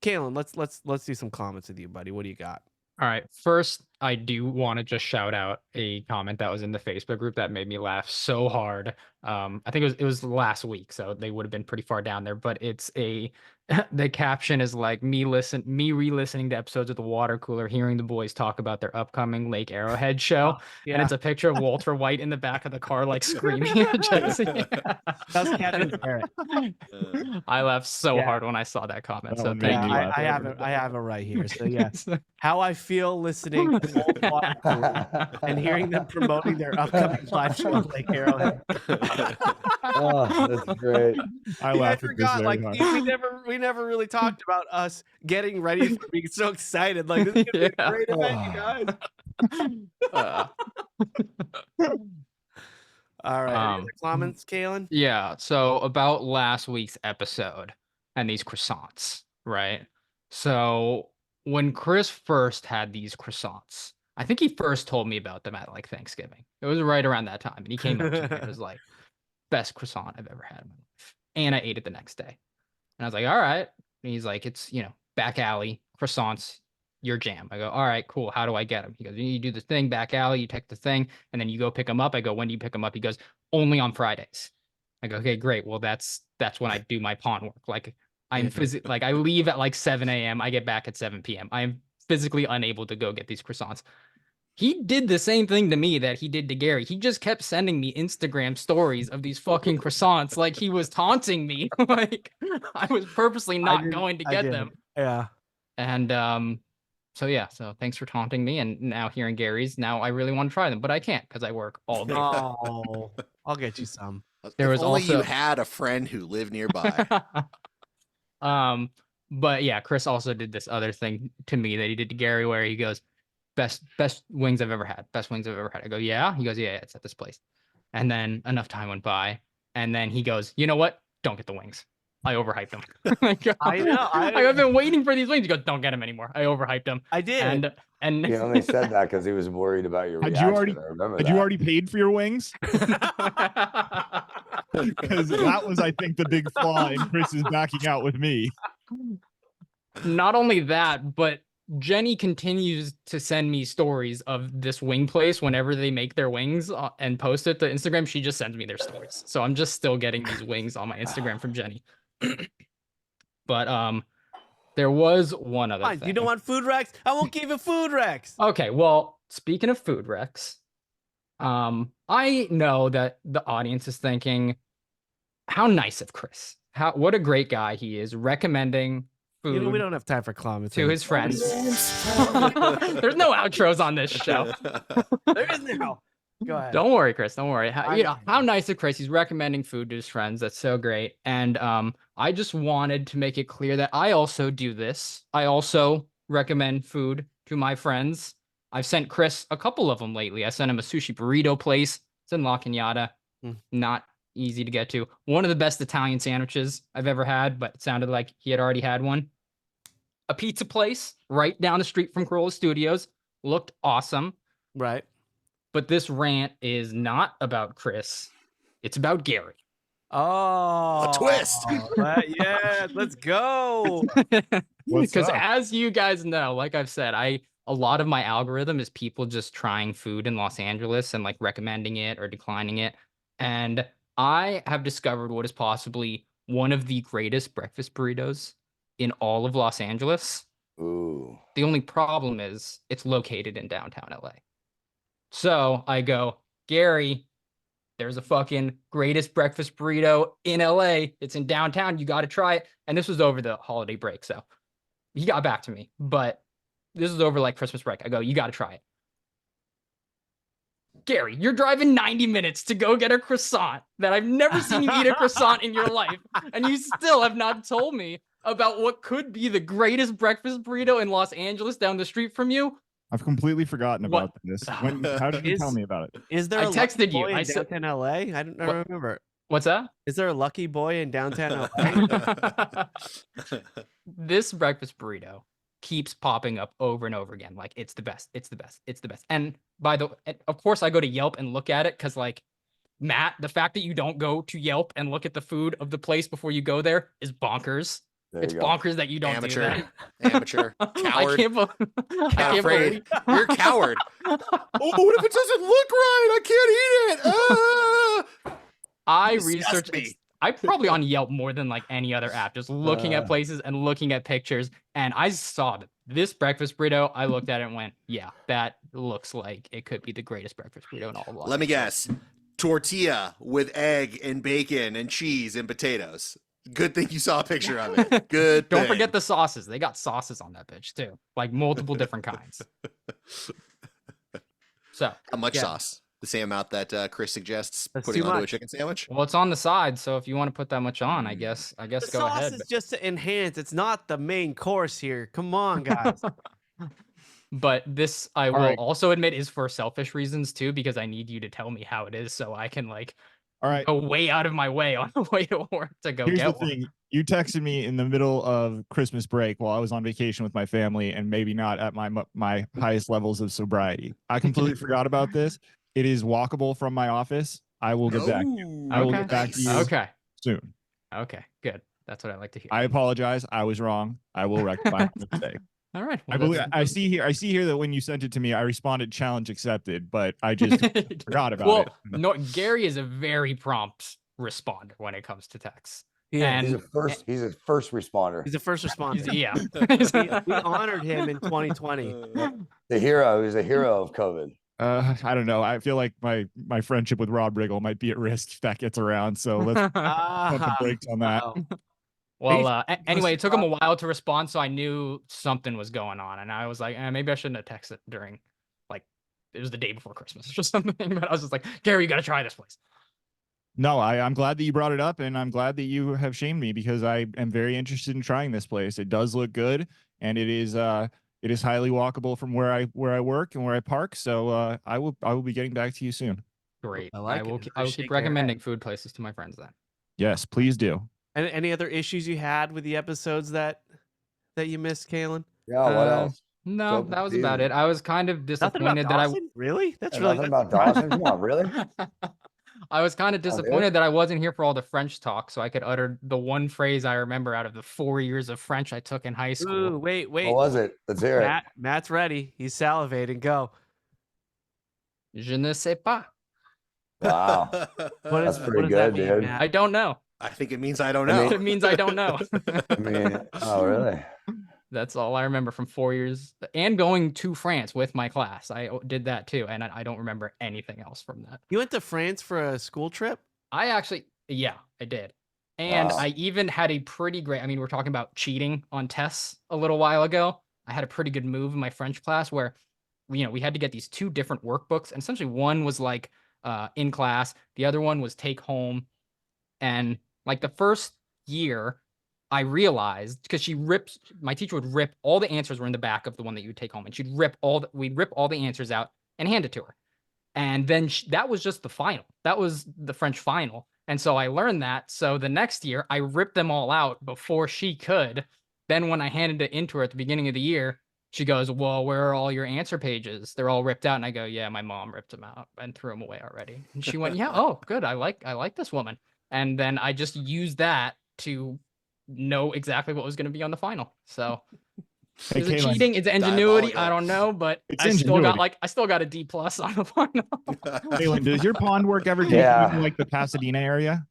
S1: Kaylin, let's do some comments with you, buddy. What do you got?
S5: All right. First, I do want to just shout out a comment that was in the Facebook group that made me laugh so hard. I think it was last week, so they would have been pretty far down there. But it's the caption is like me re-listening to episodes of the Watercooler, hearing the boys talk about their upcoming Lake Arrowhead show, and it's a picture of Walter White in the back of the car, like screaming at Jesse.
S1: That's Captain Barrett.
S5: I laughed so
S1: Yeah.
S5: hard when I saw that comment.
S2: That
S5: So
S2: one made
S5: thank
S2: me
S5: you.
S2: laugh.
S1: I have it right here. So yeah, how I feel listening to Old Watercooler and hearing them promoting their upcoming live show on Lake Arrowhead.
S4: Oh, that's great.
S2: I
S1: Yeah,
S2: laughed at this
S1: forgot.
S2: very
S1: Like
S2: hard.
S1: we never really talked about us getting ready for being so excited. Like this is gonna be a
S5: Yeah.
S1: great event, you guys.
S5: Uh,
S1: All right. Any other
S5: Um,
S1: comments, Kalen?
S5: Yeah, so about last week's episode and these croissants, right? So when Chris first had these croissants, I think he first told me about them at like Thanksgiving. It was right around that time. And he came up to me and was like, best croissant I've ever had in my life. And I ate it the next day. And I was like, all right. And he's like, it's, back alley, croissants, your jam. I go, all right, cool. How do I get them? He goes, you do the thing, back alley, you take the thing, and then you go pick them up. I go, when do you pick them up? He goes, only on Fridays. I go, okay, great. Well, that's when I do my pawn work. Like I'm like I leave at like 7 a.m. I get back at 7 p.m. I am physically unable to go get these croissants. He did the same thing to me that he did to Gary. He just kept sending me Instagram stories of these fucking croissants, like he was taunting me. Like I was purposely not going to get them.
S1: Yeah.
S5: And so yeah, so thanks for taunting me. And now hearing Gary's, now I really want to try them, but I can't because I work all day.
S1: Oh, I'll get you some.
S5: There
S3: If
S5: was
S3: only you
S5: also-
S3: had a friend who lived nearby.
S5: But yeah, Chris also did this other thing to me that he did to Gary, where he goes, best wings I've ever had. Best wings I've ever had. I go, yeah. He goes, yeah, it's at this place. And then enough time went by, and then he goes, you know what? Don't get the wings. I overhyped them.
S1: I know.
S5: I've been waiting for these wings. He goes, don't get them anymore. I overhyped them.
S1: I did.
S5: And
S4: He only said that because he was worried about your
S2: Had
S4: reaction.
S2: you already-
S4: I remember
S2: Had
S4: that.
S2: you already paid for your wings? Because that was, I think, the big flaw in Chris's backing out with me.
S5: Not only that, but Jenny continues to send me stories of this wing place whenever they make their wings and post it to Instagram. She just sends me their stories. So I'm just still getting these wings on my Instagram from Jenny. But there was one other
S1: Fine.
S5: thing.
S1: You don't want food Rex? I won't give you food Rex.
S5: Okay, well, speaking of food Rex, I know that the audience is thinking, how nice of Chris. What a great guy he is recommending food
S1: You know, we don't have time for comments.
S5: to his friends. There's no outros on this show.
S1: There is now. Go ahead.
S5: Don't worry, Chris. Don't worry. How nice of Chris. He's recommending food to his friends. That's so great. And I just wanted to make it clear that I also do this. I also recommend food to my friends. I've sent Chris a couple of them lately. I sent him a sushi burrito place. It's in La Cañada. Not easy to get to. One of the best Italian sandwiches I've ever had, but it sounded like he had already had one. A pizza place right down the street from Corolla Studios. Looked awesome.
S1: Right.
S5: But this rant is not about Chris. It's about Gary.
S1: Oh,
S3: twist.
S1: Yeah, let's go.
S2: What's
S5: Because
S2: up?
S5: as you guys know, like I've said, a lot of my algorithm is people just trying food in Los Angeles and like recommending it or declining it. And I have discovered what is possibly one of the greatest breakfast burritos in all of Los Angeles.
S4: Ooh.
S5: The only problem is it's located in downtown LA. So I go, Gary, there's a fucking greatest breakfast burrito in LA. It's in downtown. You got to try it. And this was over the holiday break. So he got back to me, but this was over like Christmas break. I go, you got to try it. Gary, you're driving 90 minutes to go get a croissant that I've never seen you eat a croissant in your life. And you still have not told me about what could be the greatest breakfast burrito in Los Angeles down the street from you.
S2: I've completely forgotten
S5: What?
S2: about this. How did you tell me about it?
S1: Is there
S5: I
S1: a Lucky
S5: texted you.
S1: Boy
S5: I
S1: in
S5: said-
S1: downtown LA? I don't
S5: What?
S1: remember.
S5: What's that?
S1: Is there a Lucky Boy in downtown LA?
S5: This breakfast burrito keeps popping up over and over again. Like, it's the best. It's the best. It's the best. And of course, I go to Yelp and look at it because, like, Matt, the fact that you don't go to Yelp and look at the food of the place before you go there is bonkers.
S4: There
S5: It's
S4: you go.
S5: bonkers that you don't do
S3: Amateur.
S5: that.
S3: Amateur.
S5: I
S3: Coward.
S5: can't, I can't
S3: afraid.
S5: believe.
S3: You're a coward. Oh, what if it doesn't look right? I can't eat it. Ah!
S5: I
S3: Disgust
S5: researched.
S3: me.
S5: I'm probably on Yelp more than like any other app, just looking at places and looking at pictures. And I saw this breakfast burrito. I looked at it and went, "Yeah, that looks like it could be the greatest breakfast burrito in all of Los
S3: Let me
S5: Angeles."
S3: guess. Tortilla with egg and bacon and cheese and potatoes. Good thing you saw a picture of it. Good.
S5: Don't
S3: thing.
S5: forget the sauces. They got sauces on that bitch too, like multiple different kinds. So,
S3: How much
S5: yeah.
S3: sauce? The same amount that Chris suggests
S1: That's
S3: putting
S1: too
S3: onto a
S1: much.
S3: chicken sandwich.
S5: well, it's on the side. So if you want to put that much on, I guess
S1: The
S5: go
S1: sauce
S5: ahead.
S1: is just to enhance. It's not the main course here. Come on, guys.
S5: But this, I will
S2: right.
S5: also admit, is for selfish reasons too, because I need you to tell me how it is so I can like
S2: All right.
S5: go way out of my way on the way to work to go
S2: Here's
S5: get
S2: the
S5: one.
S2: thing. You texted me in the middle of Christmas break while I was on vacation with my family and maybe not at my highest levels of sobriety. I completely forgot about this. It is walkable from my office. I will get back.
S3: Ooh,
S2: I will
S5: Okay.
S2: get back to you
S5: Okay.
S2: soon.
S5: Okay. Good. That's what I like to hear.
S2: I apologize. I was wrong. I will rectify my mistake.
S5: All right.
S2: I believe I see here that when you sent it to me, I responded challenge accepted, but I just forgot about
S5: well,
S2: it.
S5: no, Gary is a very prompt responder when it comes to texts.
S1: Yeah,
S4: He's
S5: And
S4: he's a first responder.
S1: he's a first responder.
S5: yeah.
S1: We honored him in 2020.
S4: The hero. He's a hero of COVID.
S2: I don't know. I feel like my friendship with Rob Riggle might be at risk if that gets around. So let's pump the brakes on that.
S1: Uh-oh.
S5: Well, anyway, it took him a while to respond, so I knew something was going on, and I was like, maybe I shouldn't have texted during, like, it was the day before Christmas or something. But I was just like, Gary, you got to try this place.
S2: No, I'm glad that you brought it up, and I'm glad that you have shamed me because I am very interested in trying this place. It does look good, and it is highly walkable from where I work and where I park. So I will be getting back to you soon.
S5: Great.
S1: I like it.
S5: I will
S1: Shake
S5: keep
S1: their
S5: recommending food places to my friends then.
S2: Yes, please do.
S1: And any other issues you had with the episodes that you missed, Kalen?
S4: Yeah. What else?
S5: No,
S4: Open
S5: that was about
S4: season.
S5: it. I was kind of
S1: Nothing about
S5: disappointed that
S1: Dawson? Really? That's
S4: Yeah,
S1: really
S4: nothing about Dawson. Come on, really?
S5: I was kind of
S4: dude.
S5: disappointed that I wasn't here for all the French talk, so I could utter the one phrase I remember out of the 4 years of French I took in high school.
S1: Ooh, wait.
S4: What was it? Let's hear it.
S1: Matt's ready. He's salivating. Go.
S5: Je ne sais pas.
S4: Wow.
S1: What
S4: That's
S1: is-
S4: pretty
S1: what does that
S4: good,
S1: mean,
S4: dude.
S1: Matt?
S5: I don't know.
S3: I think it means I don't
S4: I
S3: know.
S4: mean-
S5: It means I don't know.
S4: I mean, oh, really?
S5: That's all I remember from 4 years and going to France with my class. I did that too, and I don't remember anything else from that.
S1: You went to France for a school trip?
S5: I actually, yeah, I did. And
S4: Wow.
S5: I even had a pretty great, I mean, we're talking about cheating on tests a little while ago. I had a pretty good move in my French class where, we had to get these 2 different workbooks. And essentially one was like in class, the other one was take home. And like the first year, I realized because my teacher would rip all the answers were in the back of the one that you would take home, and we'd rip all the answers out and hand it to her. And then that was just the final. That was the French final. And so I learned that. So the next year, I ripped them all out before she could. Then when I handed it into her at the beginning of the year, she goes, well, where are all your answer pages? They're all ripped out. And I go, yeah, my mom ripped them out and threw them away already. And she went, yeah, oh, good. I like this woman. And then I just used that to know exactly what was going to be on the final. So
S2: Hey,
S5: is it
S2: Caitlin,
S5: cheating? Is it ingenuity?
S3: Diabolical.
S5: I don't know, but
S2: It's
S5: I
S2: ingenuity.
S5: still got a D+ on the final.
S2: Caitlin, does your pond work ever take
S4: Yeah.
S2: you to like the Pasadena area?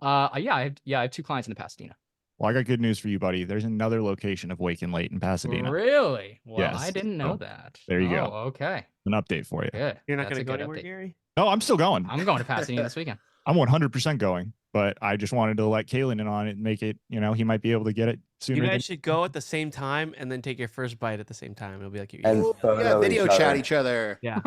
S5: Yeah, I have 2 clients in the Pasadena.
S2: Well, I got good news for you, buddy. There's another location of Wake and Late in Pasadena.
S5: Really? Well, I
S2: Yes.
S5: didn't know
S2: So,
S5: that.
S2: there you go.
S5: Oh, okay.
S2: An update for you.
S5: Good.
S1: You're not
S5: That's
S1: going to
S5: a
S1: go
S5: good
S1: anywhere,
S5: update.
S1: Gary?
S2: No, I'm still going.
S5: I'm going to Pasadena this weekend.
S2: I'm 100% going, but I just wanted to let Kalen in on it and make it, he might be able to get it sooner.
S1: You
S2: than-
S1: guys should go at the same time and then take your first bite at the same time. It'll be like
S4: And photo
S3: Yeah, video
S4: each
S3: chat
S4: other.
S3: each other.
S1: yeah.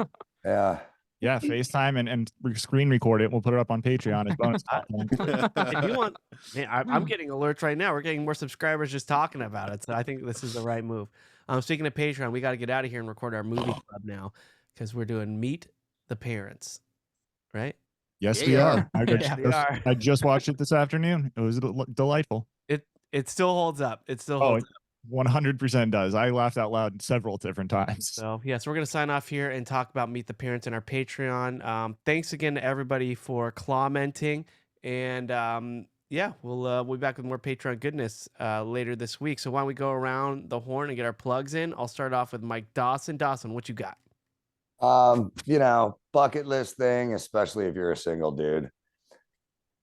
S4: Yeah.
S2: Yeah, FaceTime and screen record it. We'll put it up on Patreon as bonus content.
S1: If you want, man, I'm getting alerts right now. We're getting more subscribers just talking about it. So I think this is the right move. Speaking of Patreon, we got to get out of here and record our movie club now because we're doing Meet the Parents, right?
S2: Yes,
S3: Yeah.
S2: we are.
S1: Yeah, we are.
S2: I just watched it this afternoon. It was delightful.
S1: It still holds up. It still
S2: Oh,
S1: holds up.
S2: 100% does. I laughed out loud several different times.
S1: So yes, we're gonna sign off here and talk about Meet the Parents in our Patreon. Thanks again to everybody for commenting, and yeah, we'll be back with more Patreon goodness later this week. So why don't we go around the horn and get our plugs in? I'll start off with Mike Dawson. Dawson, what you got?
S4: Bucket list thing, especially if you're a single dude.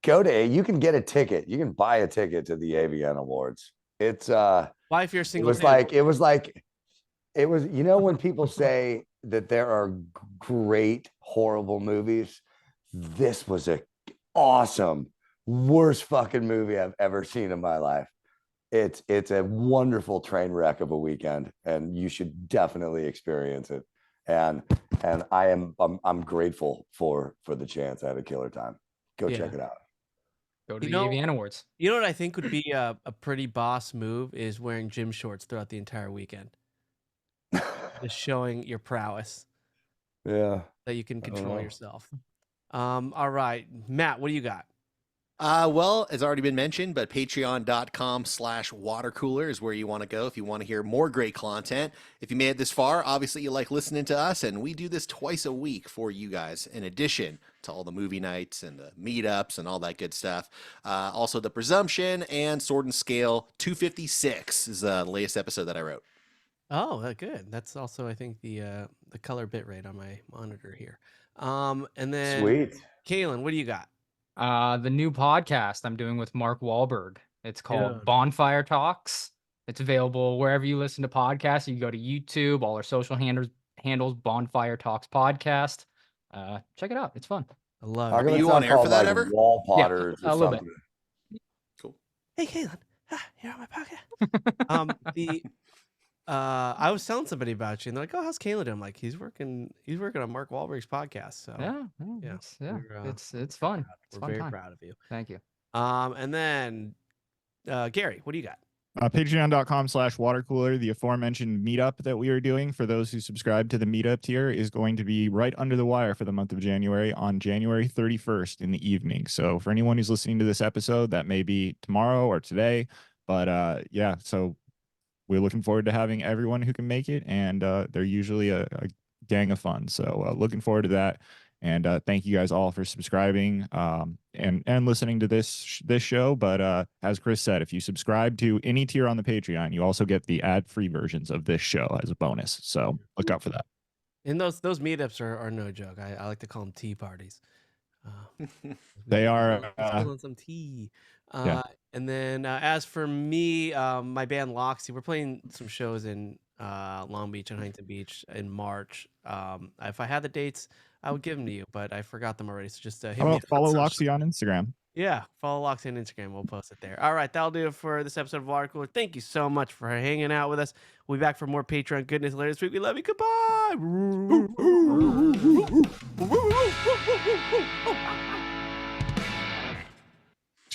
S4: You can get a ticket. You can buy a ticket to the AVN Awards. It's
S1: Why, if you're a
S4: it
S1: single,
S4: was
S1: dude?
S4: when people say that there are great horrible movies, this was a awesome worst fucking movie I've ever seen in my life. It's a wonderful train wreck of a weekend, and you should definitely experience it. And I'm grateful for the chance. I had a killer time. Go check it out.
S5: Go to
S1: You
S5: the
S1: know-
S5: AVN Awards.
S1: You know what I think would be a pretty boss move is wearing gym shorts throughout the entire weekend, just showing your prowess
S4: Yeah.
S1: that you can
S4: don't
S1: control
S4: know.
S1: yourself. All right, Matt, what do you got?
S3: Well, it's already been mentioned, but patreon.com/watercooler is where you want to go if you want to hear more great content. If you made it this far, obviously you like listening to us, and we do this twice a week for you guys, in addition to all the movie nights and the meetups and all that good stuff. Also, The Presumption and Sword and Scale 256 is the latest episode that I wrote.
S1: Oh, good. That's also, I think, the color bit rate on my monitor here. And then
S4: Sweet.
S1: Kaylin, what do you got?
S5: The new podcast I'm doing with Mark Wahlberg. It's called
S1: Dude.
S5: Bonfire Talks. It's available wherever you listen to podcasts. You can go to YouTube, all our social handles Bonfire Talks Podcast. Check it out. It's fun.
S1: I love
S4: How
S1: it.
S4: come
S3: you
S4: it's
S3: on
S4: not
S3: air for
S4: called
S3: that
S4: like
S3: ever?
S4: Wall
S5: Yeah,
S4: Potters
S5: a
S4: or
S5: little bit.
S4: something?
S1: Hey, Caitlin, you're on my podcast. I was telling somebody about you, and they're like, "Oh, how's Caitlin doing?" I'm like, "He's working on Mark Wahlberg's podcast." So
S5: Yeah,
S1: yeah,
S5: it's fun. It's
S1: we're
S5: fun
S1: very
S5: time.
S1: proud of you.
S5: Thank you.
S1: And then Gary, what do you got?
S2: Patreon.com/watercooler. The aforementioned meetup that we are doing for those who subscribe to the meetup tier is going to be right under the wire for the month of January on January 31st in the evening. So for anyone who's listening to this episode, that may be tomorrow or today. But yeah, so we're looking forward to having everyone who can make it. And they're usually a gang of fun. So looking forward to that. And thank you guys all for subscribing and listening to this show. But as Chris said, if you subscribe to any tier on the Patreon, you also get the ad-free versions of this show as a bonus. So look out for that.
S1: And those meetups are no joke. I like to call them tea parties.
S2: They are,
S1: spilling some tea.
S2: Yeah.
S1: And then as for me, my band Loxy, we're playing some shows in Long Beach and Huntington Beach in March. If I had the dates, I would give them to you, but I forgot them already. So just hit
S2: How
S1: me
S2: about
S1: up on
S2: follow
S1: social.
S2: Loxy on Instagram?
S1: Yeah, follow Loxy on Instagram. We'll post it there. All right, that'll do it for this episode of Watercooler. Thank you so much for hanging out with us. We'll be back for more Patreon goodness later this week. We love you. Goodbye.